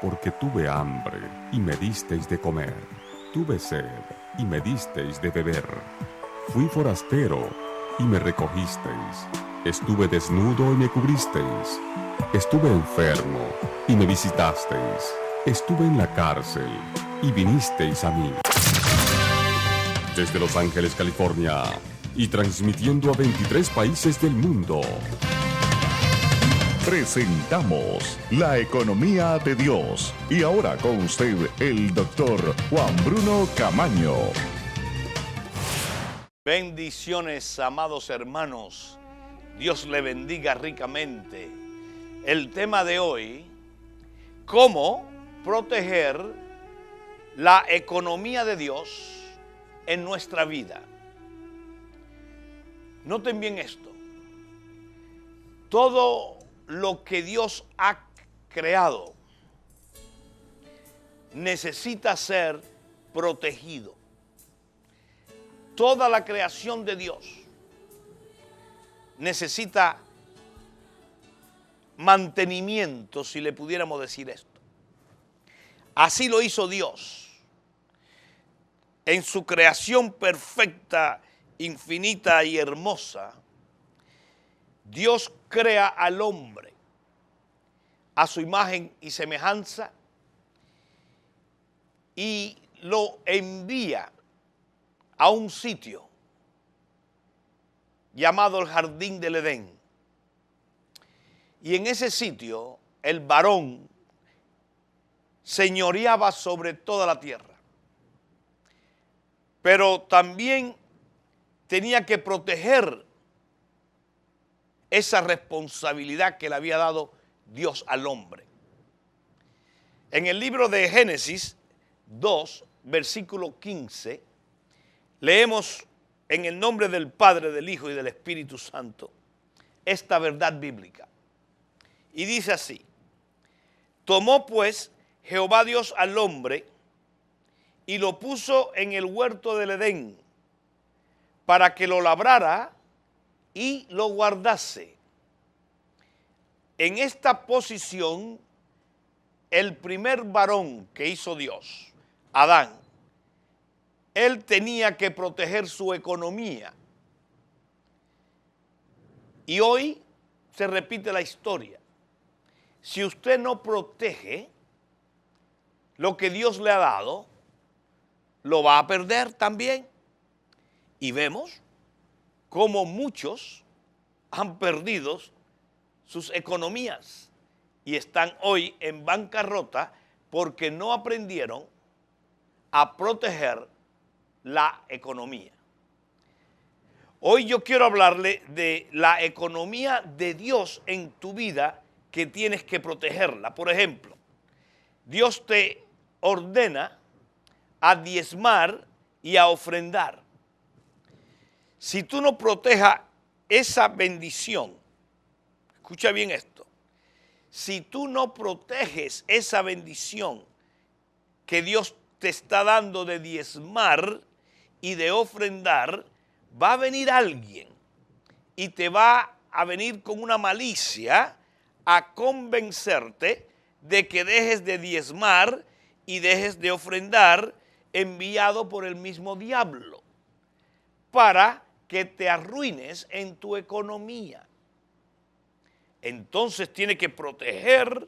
porque tuve hambre y me disteis de comer, tuve sed y me disteis de beber. Fui forastero y me recogisteis, estuve desnudo y me cubristeis, estuve enfermo y me visitasteis, estuve en la cárcel y vinisteis a mí. Desde Los Ángeles, California, y transmitiendo a 23 países del mundo, presentamos La Economía de Dios. Y ahora con usted, el doctor Juan Bruno Camaño. Bendiciones, amados hermanos. Dios le bendiga ricamente. El tema de hoy: ¿cómo proteger la economía de Dios en nuestra vida? Noten bien esto. Todo lo que Dios ha creado necesita ser protegido. Toda la creación de Dios necesita mantenimiento, si le pudiéramos decir esto. Así lo hizo Dios. En su creación perfecta, infinita y hermosa, Dios crea al hombre a su imagen y semejanza y lo envía a un sitio llamado el Jardín del Edén. Y en ese sitio el varón señoreaba sobre toda la tierra, pero también tenía que proteger esa responsabilidad que le había dado Dios al hombre. En el libro de Génesis 2, versículo 15, leemos en el nombre del Padre, del Hijo y del Espíritu Santo esta verdad bíblica. Y dice así: tomó pues Jehová Dios al hombre y lo puso en el huerto del Edén para que lo labrara y lo guardase. En esta posición, el primer varón que hizo Dios, Adán, él tenía que proteger su economía. Y hoy se repite la historia. Si usted no protege lo que Dios le ha dado, lo va a perder también. Y vemos cómo muchos han perdido sus economías y están hoy en bancarrota porque no aprendieron a proteger la economía. Hoy yo quiero hablarle de la economía de Dios en tu vida, que tienes que protegerla. Por ejemplo, Dios te ordena a diezmar y a ofrendar. Si tú no protejas esa bendición, escucha bien esto, si tú no proteges esa bendición que Dios te está dando de diezmar y de ofrendar, va a venir alguien y te va a venir con una malicia a convencerte de que dejes de diezmar y dejes de ofrendar, enviado por el mismo diablo, para que te arruines en tu economía. Entonces tiene que proteger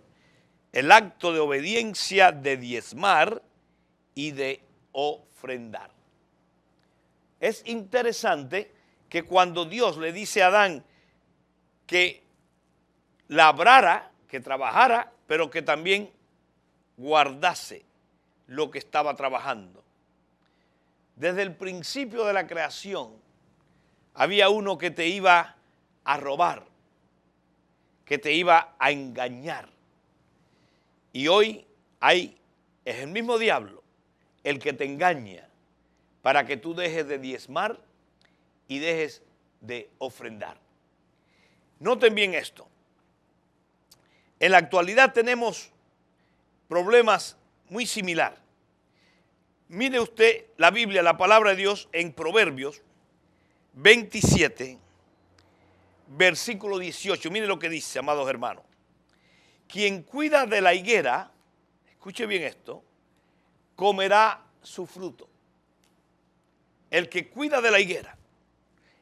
el acto de obediencia de diezmar y de ofrendar. Es interesante que cuando Dios le dice a Adán que labrara, que trabajara, pero que también guardase lo que estaba trabajando. Desde el principio de la creación había uno que te iba a robar, que te iba a engañar. Y hoy es el mismo diablo el que te engaña para que tú dejes de diezmar y dejes de ofrendar. Noten bien esto. En la actualidad tenemos problemas muy similares. Mire usted la Biblia, la palabra de Dios en Proverbios 27, versículo 18. Mire lo que dice, amados hermanos. Quien cuida de la higuera, escuche bien esto, comerá su fruto. El que cuida de la higuera,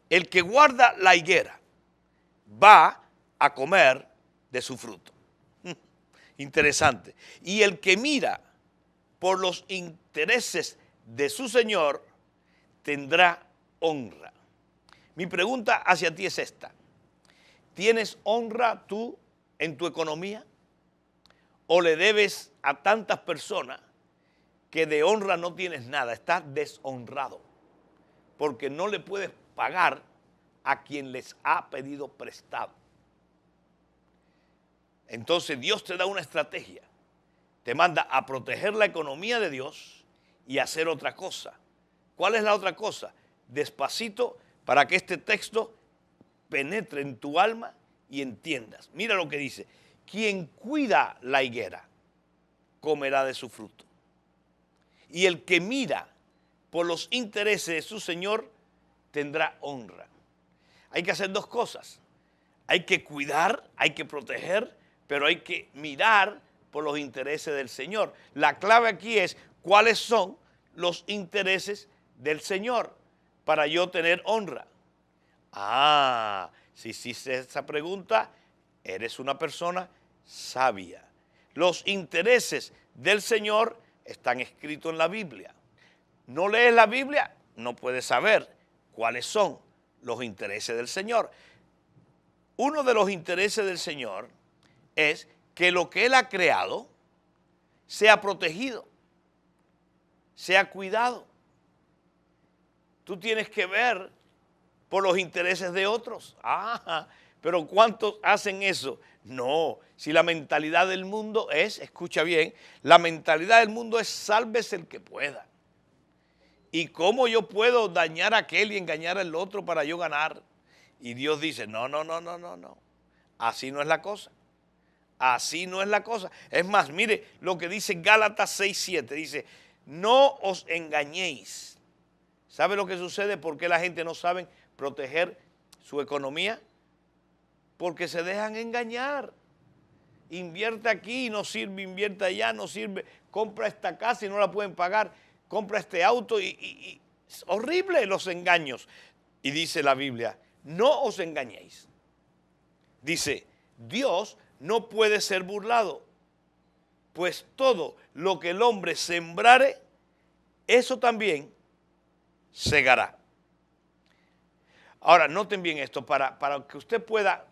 el que guarda la higuera, va a comer de su fruto. Interesante. Y el que mira por los intereses de su Señor, tendrá honra. Mi pregunta hacia ti es esta. ¿Tienes honra tú en tu economía? ¿O le debes a tantas personas que de honra no tienes nada? Estás deshonrado porque no le puedes pagar a quien les ha pedido prestado. Entonces Dios te da una estrategia. Te manda a proteger la economía de Dios y hacer otra cosa. ¿Cuál es la otra cosa? Despacito, para que este texto penetre en tu alma y entiendas. Mira lo que dice. Quien cuida la higuera, comerá de su fruto. Y el que mira por los intereses de su Señor, tendrá honra. Hay que hacer dos cosas. Hay que cuidar, hay que proteger, pero hay que mirar por los intereses del Señor. La clave aquí es cuáles son los intereses del Señor para yo tener honra. Si hiciste esa pregunta, eres una persona sabia. Los intereses del Señor están escritos en la Biblia. No lees la Biblia, no puedes saber cuáles son los intereses del Señor. Uno de los intereses del Señor es que lo que Él ha creado sea protegido, sea cuidado. Tú tienes que ver por los intereses de otros. Pero ¿cuántos hacen eso? No, si la mentalidad del mundo es, escucha bien, la mentalidad del mundo es sálvese el que pueda. ¿Y cómo yo puedo dañar a aquel y engañar al otro para yo ganar? Y Dios dice, no. Así no es la cosa. Así no es la cosa. Es más, mire lo que dice Gálatas 6:7. Dice, no os engañéis. ¿Sabe lo que sucede? ¿Por qué la gente no sabe proteger su economía? Porque se dejan engañar. Invierte aquí y no sirve, invierte allá, no sirve. Compra esta casa y no la pueden pagar. Compra este auto y es horrible los engaños. Y dice la Biblia, no os engañéis. Dice, Dios no puede ser burlado, pues todo lo que el hombre sembrare, eso también segará. Ahora, noten bien esto, para que usted pueda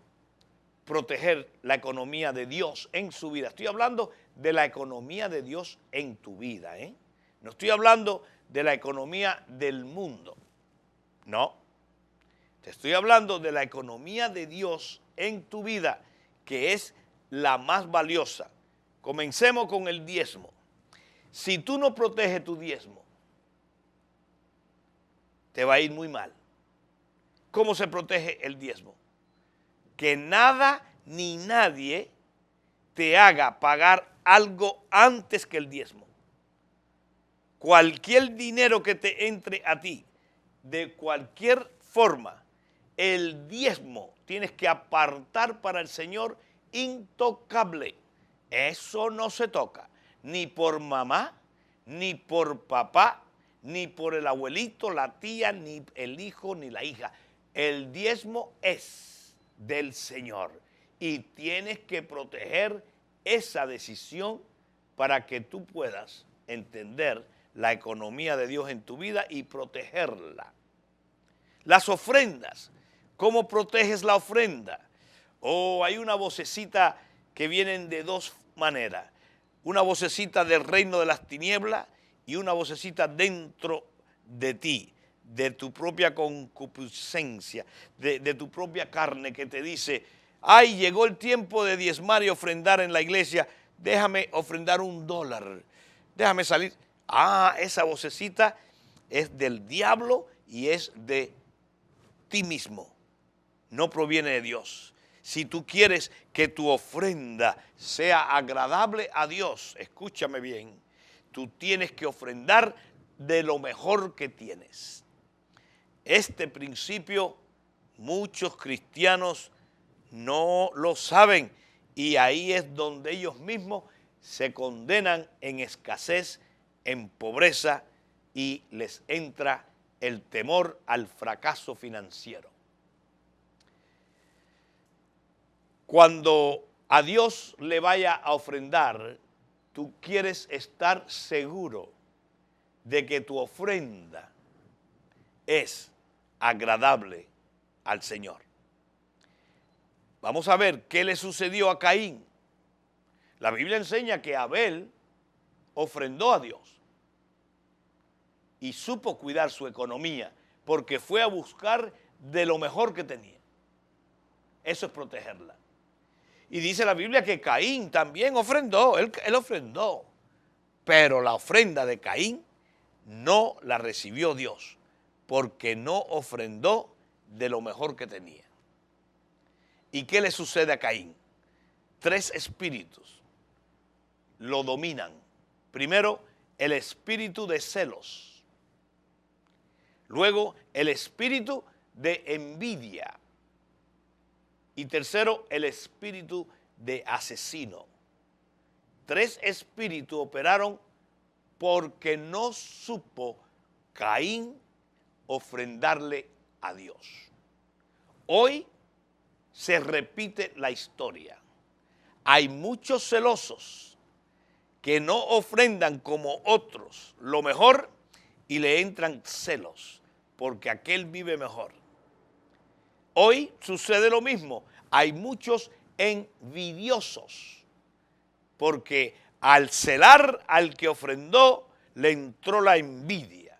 proteger la economía de Dios en su vida. Estoy hablando de la economía de Dios en tu vida, No estoy hablando de la economía del mundo, no. Te estoy hablando de la economía de Dios en tu vida, que es la más valiosa. Comencemos con el diezmo. Si tú no proteges tu diezmo, te va a ir muy mal. ¿Cómo se protege el diezmo? Que nada ni nadie te haga pagar algo antes que el diezmo. Cualquier dinero que te entre a ti, de cualquier forma, el diezmo tienes que apartar para el Señor intocable. Eso no se toca, ni por mamá, ni por papá, ni por el abuelito, la tía, ni el hijo, ni la hija. El diezmo es del Señor y tienes que proteger esa decisión para que tú puedas entender la economía de Dios en tu vida y protegerla. Las ofrendas, ¿cómo proteges la ofrenda? Hay una vocecita que vienen de dos maneras. Una vocecita del reino de las tinieblas y una vocecita dentro de ti, de tu propia concupiscencia, de tu propia carne que te dice, llegó el tiempo de diezmar y ofrendar en la iglesia, déjame ofrendar $1, déjame salir. Esa vocecita es del diablo y es de ti mismo, no proviene de Dios. Si tú quieres que tu ofrenda sea agradable a Dios, escúchame bien, tú tienes que ofrendar de lo mejor que tienes. Este principio muchos cristianos no lo saben y ahí es donde ellos mismos se condenan en escasez, en pobreza y les entra el temor al fracaso financiero. Cuando a Dios le vaya a ofrendar, tú quieres estar seguro de que tu ofrenda es agradable al Señor. Vamos a ver qué le sucedió a Caín. La Biblia enseña que Abel ofrendó a Dios y supo cuidar su economía porque fue a buscar de lo mejor que tenía. Eso es protegerla. Y dice la Biblia que Caín también ofrendó, él ofrendó, pero la ofrenda de Caín no la recibió Dios porque no ofrendó de lo mejor que tenía. ¿Y qué le sucede a Caín? 3 espíritus lo dominan. Primero, el espíritu de celos. Luego, el espíritu de envidia. Y tercero, el espíritu de asesino. 3 espíritus operaron porque no supo Caín ofrendarle a Dios. Hoy se repite la historia. Hay muchos celosos que no ofrendan como otros lo mejor y le entran celos porque aquel vive mejor. Hoy sucede lo mismo. Hay muchos envidiosos porque al celar al que ofrendó le entró la envidia.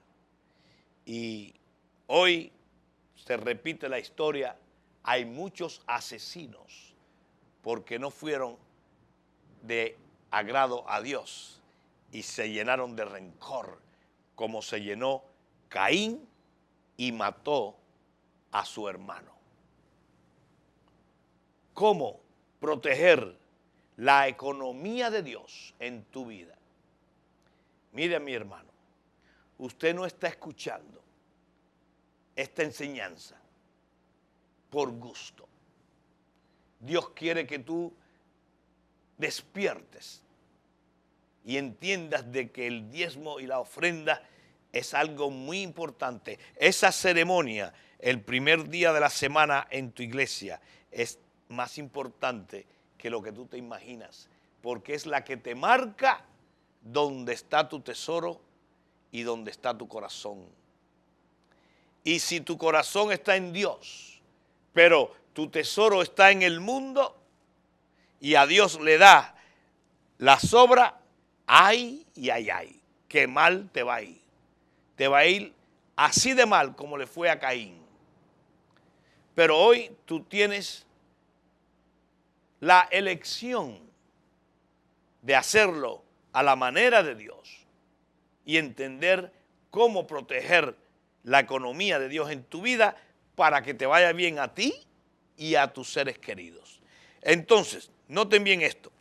Y hoy se repite la historia. Hay muchos asesinos porque no fueron de agrado a Dios y se llenaron de rencor, como se llenó Caín y mató a su hermano. ¿Cómo proteger la economía de Dios en tu vida? Mire, mi hermano, usted no está escuchando esta enseñanza por gusto. Dios quiere que tú despiertes y entiendas de que el diezmo y la ofrenda es algo muy importante. Esa ceremonia, el primer día de la semana en tu iglesia, es más importante que lo que tú te imaginas, porque es la que te marca dónde está tu tesoro y dónde está tu corazón. Y si tu corazón está en Dios, pero tu tesoro está en el mundo y a Dios le da la sobra, ay, qué mal te va a ir. Te va a ir así de mal como le fue a Caín. Pero hoy tú tienes la elección de hacerlo a la manera de Dios y entender cómo proteger la economía de Dios en tu vida para que te vaya bien a ti y a tus seres queridos. Entonces, noten bien esto.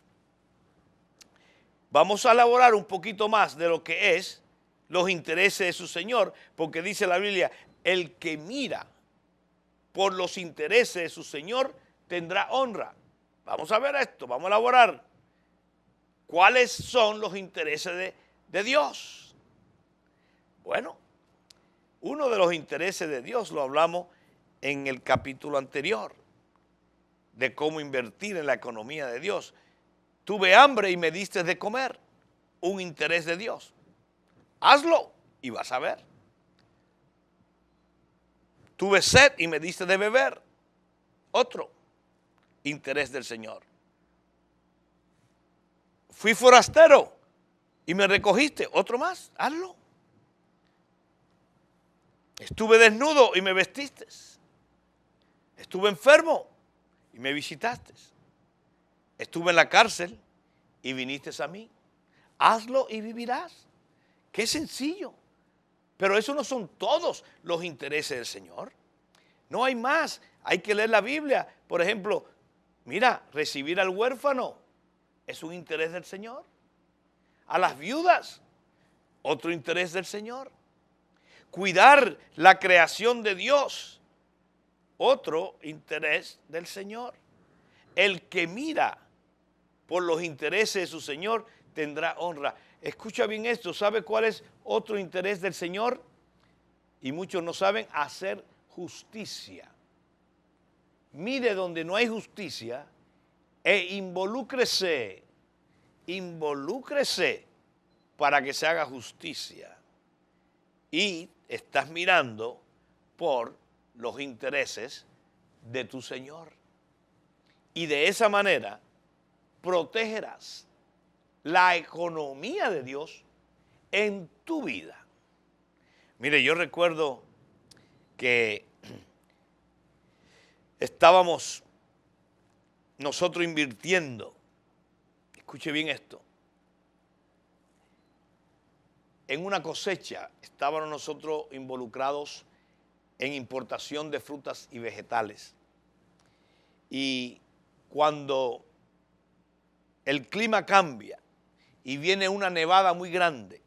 Vamos a elaborar un poquito más de lo que es los intereses de su Señor, porque dice la Biblia, el que mira por los intereses de su Señor tendrá honra. Vamos a ver esto, vamos a elaborar. ¿Cuáles son los intereses de Dios? Bueno, uno de los intereses de Dios lo hablamos en el capítulo anterior, de cómo invertir en la economía de Dios. Tuve hambre y me diste de comer, un interés de Dios. Hazlo y vas a ver. Tuve sed y me diste de beber, otro interés del Señor. Fui forastero y me recogiste, otro más, hazlo. Estuve desnudo y me vestiste. Estuve enfermo y me visitaste. Estuve en la cárcel y viniste a mí. Hazlo y vivirás. Qué sencillo. Pero eso no son todos los intereses del Señor. No hay más. Hay que leer la Biblia. Por ejemplo, mira, recibir al huérfano es un interés del Señor. A las viudas, otro interés del Señor. Cuidar la creación de Dios, otro interés del Señor. El que mira por los intereses de su Señor, tendrá honra. Escucha bien esto, ¿sabe cuál es otro interés del Señor? Y muchos no saben, hacer justicia. Mire donde no hay justicia e involúcrese para que se haga justicia. Y estás mirando por los intereses de tu Señor. Y de esa manera protegerás la economía de Dios en tu vida. Mire, yo recuerdo que estábamos nosotros invirtiendo, escuche bien esto, en una cosecha, estábamos nosotros involucrados en importación de frutas y vegetales. Y cuando el clima cambia y viene una nevada muy grande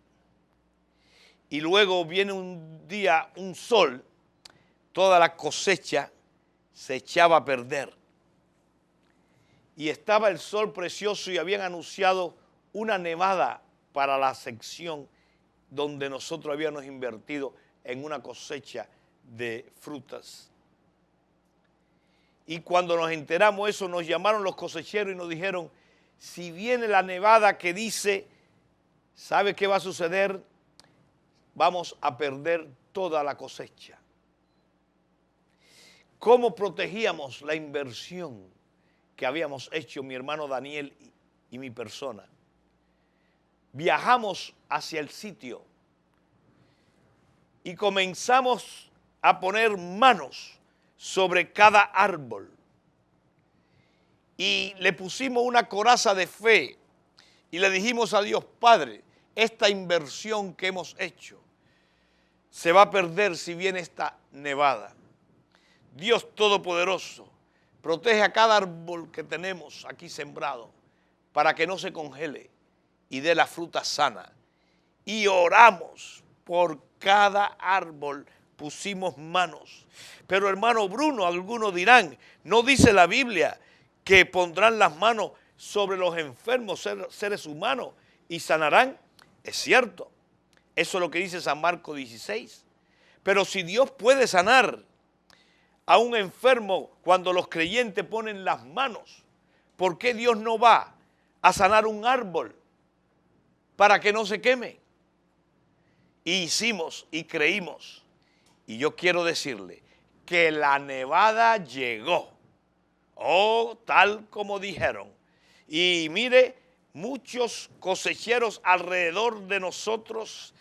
y luego viene un día un sol, toda la cosecha se echaba a perder. Y estaba el sol precioso y habían anunciado una nevada para la sección donde nosotros habíamos invertido en una cosecha de frutas. Y cuando nos enteramos eso, nos llamaron los cosecheros y nos dijeron, si viene la nevada que dice, ¿sabe qué va a suceder? Vamos a perder toda la cosecha. ¿Cómo protegíamos la inversión que habíamos hecho mi hermano Daniel y mi persona? Viajamos hacia el sitio y comenzamos a poner manos sobre cada árbol y le pusimos una coraza de fe y le dijimos a Dios, Padre, esta inversión que hemos hecho se va a perder si viene esta nevada. Dios Todopoderoso, protege a cada árbol que tenemos aquí sembrado para que no se congele y dé la fruta sana. Y oramos por cada árbol, pusimos manos. Pero hermano Bruno, algunos dirán, ¿no dice la Biblia que pondrán las manos sobre los enfermos seres humanos y sanarán? Es cierto, eso es lo que dice San Marcos 16. Pero si Dios puede sanar a un enfermo cuando los creyentes ponen las manos, ¿por qué Dios no va a sanar un árbol para que no se queme? Y hicimos y creímos. Y yo quiero decirle que la nevada llegó, tal como dijeron. Y mire, muchos cosecheros alrededor de nosotros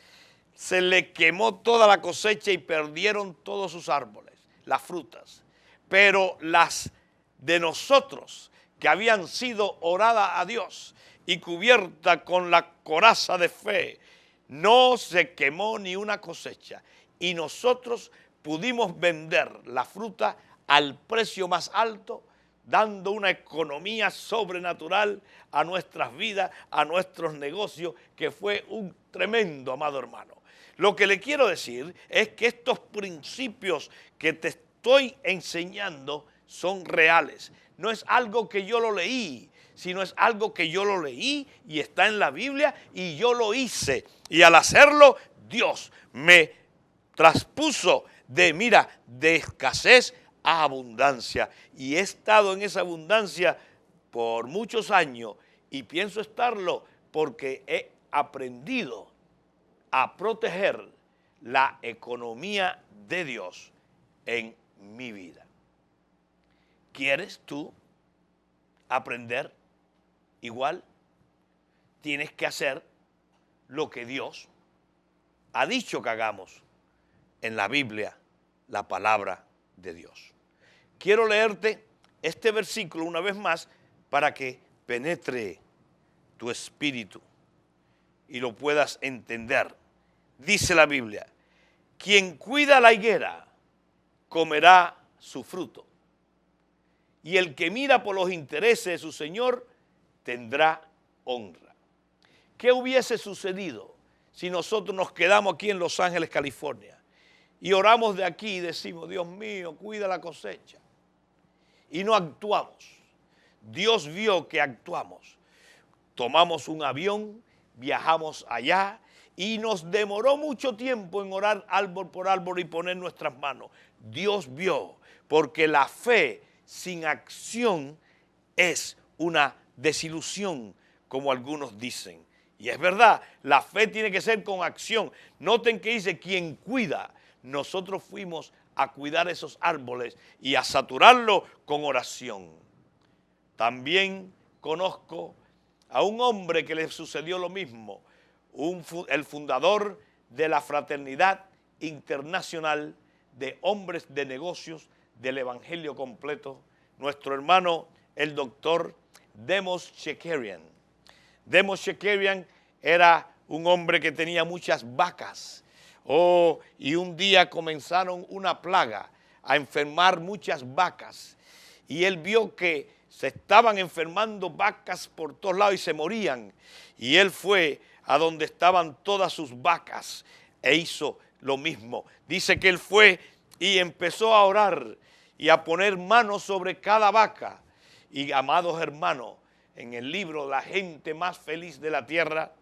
se le quemó toda la cosecha y perdieron todos sus árboles, las frutas. Pero las de nosotros que habían sido oradas a Dios y cubiertas con la coraza de fe, no se quemó ni una cosecha. Y nosotros pudimos vender la fruta al precio más alto, dando una economía sobrenatural a nuestras vidas, a nuestros negocios, que fue un tremendo, amado hermano. Lo que le quiero decir es que estos principios que te estoy enseñando son reales. No es algo que yo lo leí, sino es algo que yo lo leí y está en la Biblia y yo lo hice. Y al hacerlo, Dios me traspuso de escasez a abundancia. Y he estado en esa abundancia por muchos años y pienso estarlo porque he aprendido a proteger la economía de Dios en mi vida. ¿Quieres tú aprender igual? Tienes que hacer lo que Dios ha dicho que hagamos en la Biblia, la palabra de Dios. Quiero leerte este versículo una vez más para que penetre tu espíritu y lo puedas entender. Dice la Biblia, quien cuida la higuera comerá su fruto, y el que mira por los intereses de su Señor tendrá honra. ¿Qué hubiese sucedido si nosotros nos quedamos aquí en Los Ángeles, California, y oramos de aquí y decimos, Dios mío, cuida la cosecha, y no actuamos? Dios vio que actuamos. tomamos un avión, viajamos allá y nos demoró mucho tiempo en orar árbol por árbol y poner nuestras manos. Dios vio, porque la fe sin acción es una desilusión, como algunos dicen. Y es verdad, la fe tiene que ser con acción. Noten que dice quien cuida. Nosotros fuimos a cuidar esos árboles y a saturarlos con oración. También conozco a un hombre que le sucedió lo mismo, el fundador de la Fraternidad Internacional de Hombres de Negocios del Evangelio Completo, nuestro hermano, el doctor Demos Shakarian. Demos Shakarian era un hombre que tenía muchas vacas. Y un día comenzaron una plaga a enfermar muchas vacas. Y él vio que se estaban enfermando vacas por todos lados y se morían. Y él fue a donde estaban todas sus vacas e hizo lo mismo. Dice que él fue y empezó a orar y a poner manos sobre cada vaca. Y amados hermanos, en el libro La gente más feliz de la tierra,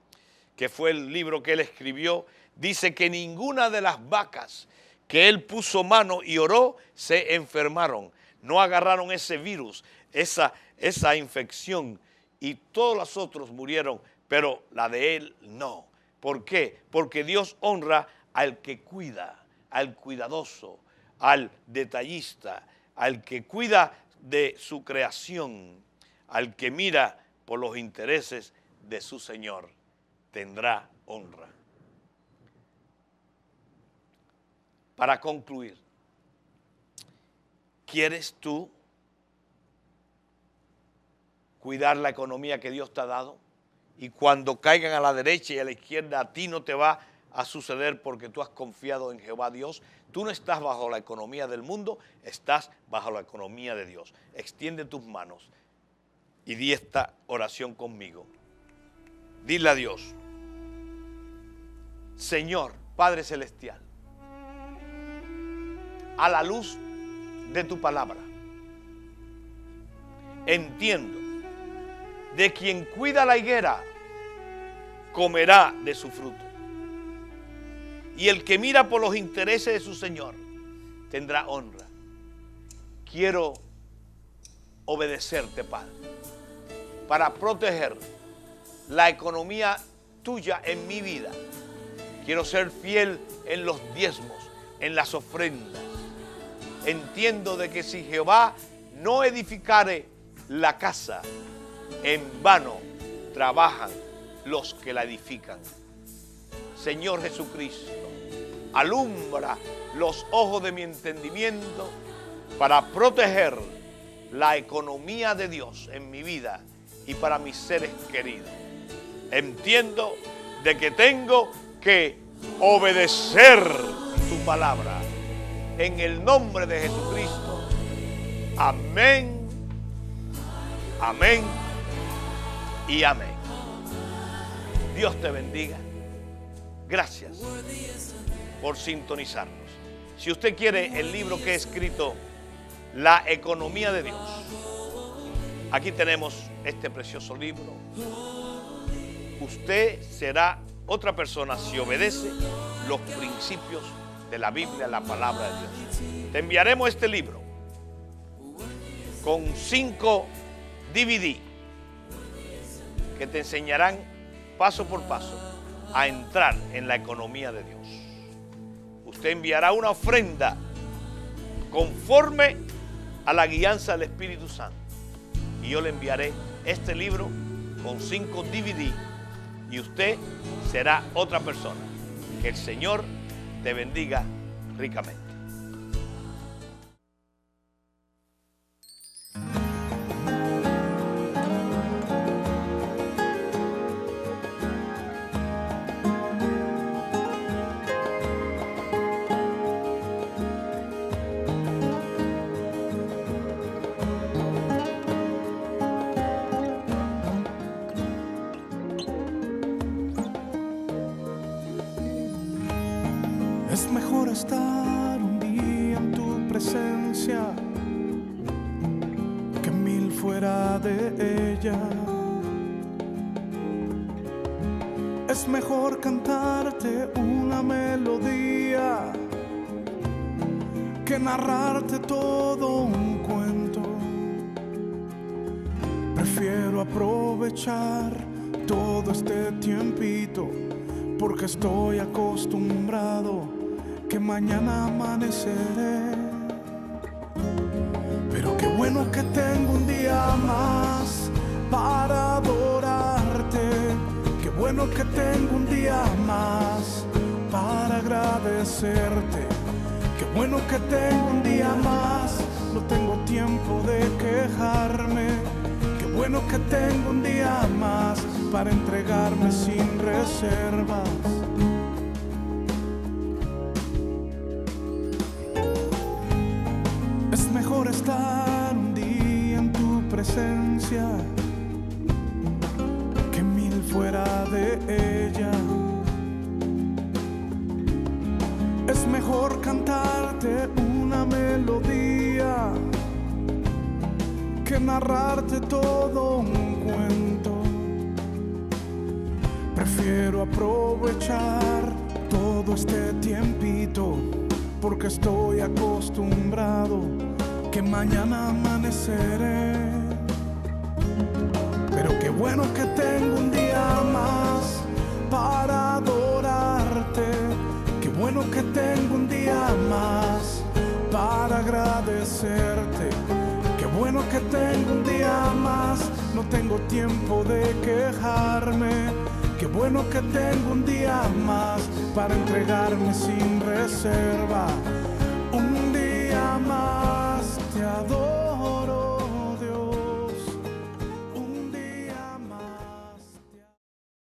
que fue el libro que él escribió, dice que ninguna de las vacas que él puso mano y oró se enfermaron. No agarraron ese virus, esa infección, y todos los otros murieron, pero la de él no. ¿Por qué? Porque Dios honra al que cuida, al cuidadoso, al detallista, al que cuida de su creación, al que mira por los intereses de su Señor, tendrá honra. Para concluir, ¿quieres tú cuidar la economía que Dios te ha dado? Y cuando caigan a la derecha y a la izquierda, a ti no te va a suceder porque tú has confiado en Jehová Dios. Tú no estás bajo la economía del mundo, estás bajo la economía de Dios. Extiende tus manos y di esta oración conmigo. Dile a Dios: Señor, Padre Celestial, a la luz de tu palabra, entiendo de quien cuida la higuera comerá de su fruto, y el que mira por los intereses de su Señor tendrá honra. Quiero obedecerte, Padre, para proteger la economía tuya en mi vida. Quiero ser fiel en los diezmos, en las ofrendas. Entiendo de que si Jehová no edificare la casa, en vano trabajan los que la edifican. Señor Jesucristo, alumbra los ojos de mi entendimiento para proteger la economía de Dios en mi vida y para mis seres queridos. Entiendo de que tengo que obedecer tu palabra. En el nombre de Jesucristo. Amén, amén y amén. Dios te bendiga. Gracias por sintonizarnos. Si usted quiere el libro que he escrito, La economía de Dios, aquí tenemos este precioso libro. Usted será otra persona si obedece los principios de la Biblia, la palabra de Dios. Te enviaremos este libro con 5 DVD que te enseñarán paso por paso a entrar en la economía de Dios. Usted enviará una ofrenda conforme a la guianza del Espíritu Santo. Y yo le enviaré este libro con 5 DVD y usted será otra persona. Que el Señor te bendiga ricamente. Es mejor estar un día en tu presencia que 1000 fuera de ella. Es mejor cantarte una melodía que narrarte todo un cuento. Prefiero aprovechar todo este tiempito porque estoy acostumbrado que mañana amaneceré. Pero qué bueno que tengo un día más para adorarte. Qué bueno que tengo un día más para agradecerte. Qué bueno que tengo un día más, no tengo tiempo de quejarme. Qué bueno que tengo un día más para entregarme sin reservas. Es mejor estar un día en tu presencia que mil fuera de ella. Es mejor cantarte una melodía que narrarte todo un cuento. Prefiero aprovechar todo este tiempito porque estoy acostumbrado que mañana amaneceré. Pero qué bueno que tengo un día más para adorarte. Qué bueno que tengo un día más para agradecerte. Qué bueno que tengo un día más, no tengo tiempo de quejarme. Qué bueno que tengo un día más para entregarme sin reserva. Un día más te adoro.